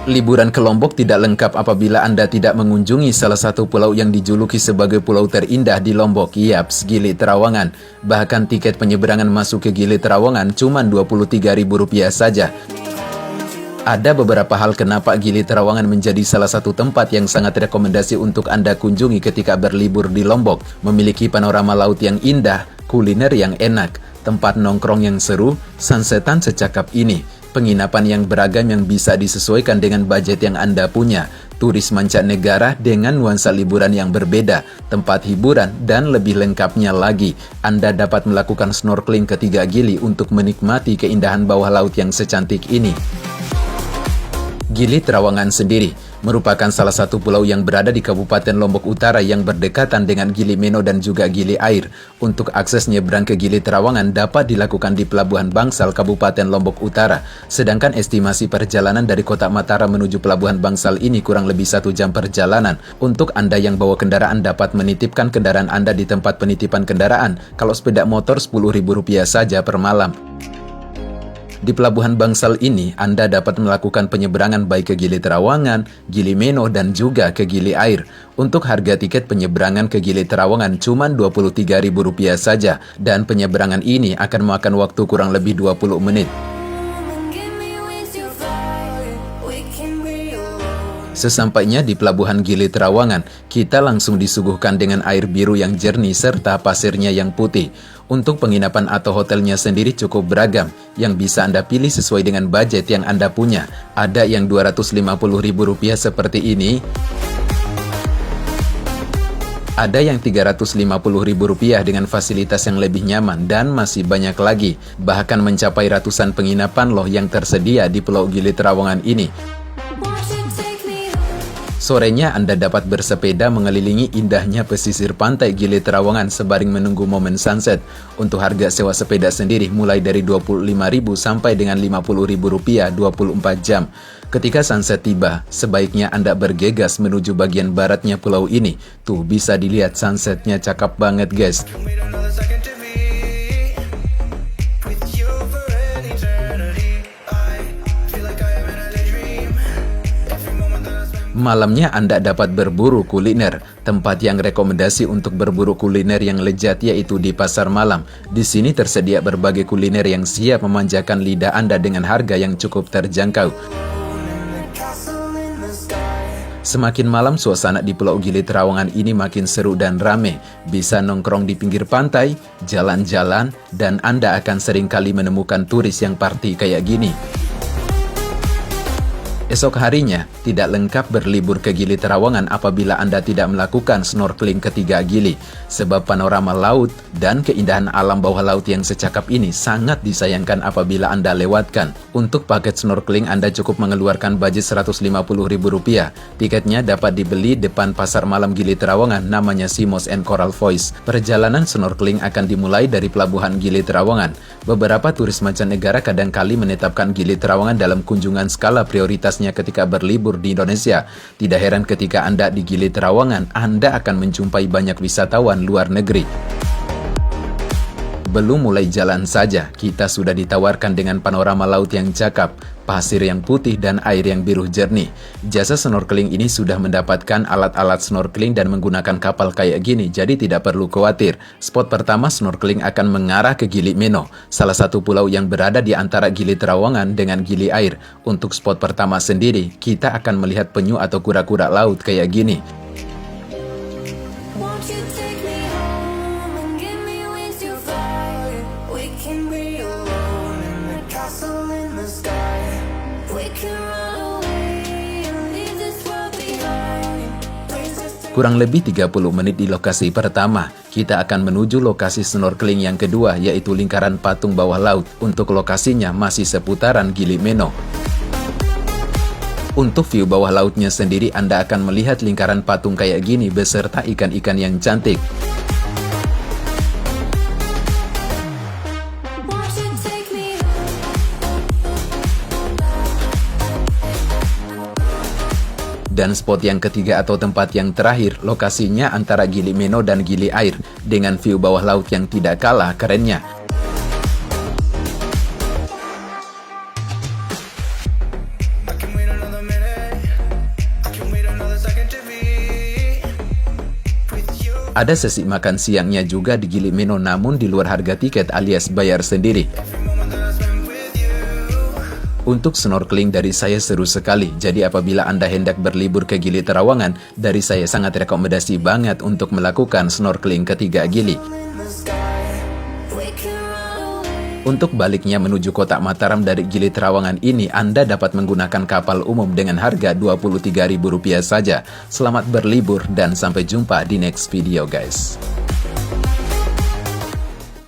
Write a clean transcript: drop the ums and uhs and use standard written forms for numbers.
Liburan ke Lombok tidak lengkap apabila Anda tidak mengunjungi salah satu pulau yang dijuluki sebagai pulau terindah di Lombok, yaps, Gili Trawangan. Bahkan tiket penyeberangan masuk ke Gili Trawangan cuma Rp23.000 saja. Ada beberapa hal kenapa Gili Trawangan menjadi salah satu tempat yang sangat rekomendasi untuk Anda kunjungi ketika berlibur di Lombok. Memiliki panorama laut yang indah, kuliner yang enak, tempat nongkrong yang seru, sunsetan secakap ini, penginapan yang beragam yang bisa disesuaikan dengan budget yang Anda punya, turis mancanegara dengan nuansa liburan yang berbeda, tempat hiburan, dan lebih lengkapnya lagi, Anda dapat melakukan snorkeling ke 3 Gili untuk menikmati keindahan bawah laut yang secantik ini. Gili Trawangan sendiri merupakan salah satu pulau yang berada di Kabupaten Lombok Utara yang berdekatan dengan Gili Meno dan juga Gili Air. Untuk akses nyebrang ke Gili Trawangan dapat dilakukan di Pelabuhan Bangsal, Kabupaten Lombok Utara. Sedangkan estimasi perjalanan dari Kota Mataram menuju Pelabuhan Bangsal ini kurang lebih 1 jam perjalanan. Untuk Anda yang bawa kendaraan dapat menitipkan kendaraan Anda di tempat penitipan kendaraan. Kalau sepeda motor Rp10.000 saja per malam. Di Pelabuhan Bangsal ini, Anda dapat melakukan penyeberangan baik ke Gili Trawangan, Gili Meno, dan juga ke Gili Air. Untuk harga tiket penyeberangan ke Gili Trawangan cuma Rp23.000 saja, dan penyeberangan ini akan memakan waktu kurang lebih 20 menit. Sesampainya di Pelabuhan Gili Trawangan, kita langsung disuguhkan dengan air biru yang jernih serta pasirnya yang putih. Untuk penginapan atau hotelnya sendiri cukup beragam, yang bisa Anda pilih sesuai dengan budget yang Anda punya. Ada yang Rp250.000 seperti ini, ada yang Rp350.000 dengan fasilitas yang lebih nyaman, dan masih banyak lagi. Bahkan mencapai ratusan penginapan loh yang tersedia di Pulau Gili Trawangan ini. Sorenya Anda dapat bersepeda mengelilingi indahnya pesisir pantai Gili Trawangan sebaring menunggu momen sunset. Untuk harga sewa sepeda sendiri mulai dari Rp25.000 sampai dengan Rp50.000 24 jam. Ketika sunset tiba, sebaiknya Anda bergegas menuju bagian baratnya pulau ini. Tuh bisa dilihat sunsetnya cakep banget guys. Malamnya Anda dapat berburu kuliner. Tempat yang rekomendasi untuk berburu kuliner yang lezat yaitu di Pasar Malam. Di sini tersedia berbagai kuliner yang siap memanjakan lidah Anda dengan harga yang cukup terjangkau. Semakin malam suasana di Pulau Gili Trawangan ini makin seru dan rame. Bisa nongkrong di pinggir pantai, jalan-jalan, dan Anda akan sering kali menemukan turis yang party kayak gini. Esok harinya, tidak lengkap berlibur ke Gili Trawangan apabila Anda tidak melakukan snorkeling ke 3 Gili. Sebab panorama laut dan keindahan alam bawah laut yang secakap ini sangat disayangkan apabila Anda lewatkan. Untuk paket snorkeling Anda cukup mengeluarkan budget Rp150.000. Tiketnya dapat dibeli depan Pasar Malam Gili Trawangan, namanya Simos and Coral Voice. Perjalanan snorkeling akan dimulai dari Pelabuhan Gili Trawangan. Beberapa turis mancanegara kadangkali menetapkan Gili Trawangan dalam kunjungan skala prioritas ketika berlibur di Indonesia. Tidak heran ketika Anda di Gili Trawangan, Anda akan menjumpai banyak wisatawan luar negeri. Belum mulai jalan saja, kita sudah ditawarkan dengan panorama laut yang cakep, pasir yang putih, dan air yang biru jernih. Jasa snorkeling ini sudah mendapatkan alat-alat snorkeling dan menggunakan kapal kayak gini, jadi tidak perlu khawatir. Spot pertama snorkeling akan mengarah ke Gili Meno, salah satu pulau yang berada di antara Gili Trawangan dengan Gili Air. Untuk spot pertama sendiri, kita akan melihat penyu atau kura-kura laut kayak gini. Kurang lebih 30 menit di lokasi pertama, kita akan menuju lokasi snorkeling yang kedua, yaitu lingkaran patung bawah laut. Untuk lokasinya masih seputaran Gili Meno. Untuk view bawah lautnya sendiri, Anda akan melihat lingkaran patung kayak gini beserta ikan-ikan yang cantik. Dan spot yang ketiga atau tempat yang terakhir, lokasinya antara Gili Meno dan Gili Air, dengan view bawah laut yang tidak kalah kerennya. Ada sesi makan siangnya juga di Gili Meno, namun di luar harga tiket alias bayar sendiri. Untuk snorkeling dari saya seru sekali, jadi apabila Anda hendak berlibur ke Gili Trawangan, dari saya sangat rekomendasi banget untuk melakukan snorkeling ke 3 Gili. Untuk baliknya menuju kota Mataram dari Gili Trawangan ini, Anda dapat menggunakan kapal umum dengan harga Rp23.000 saja. Selamat berlibur dan sampai jumpa di next video guys.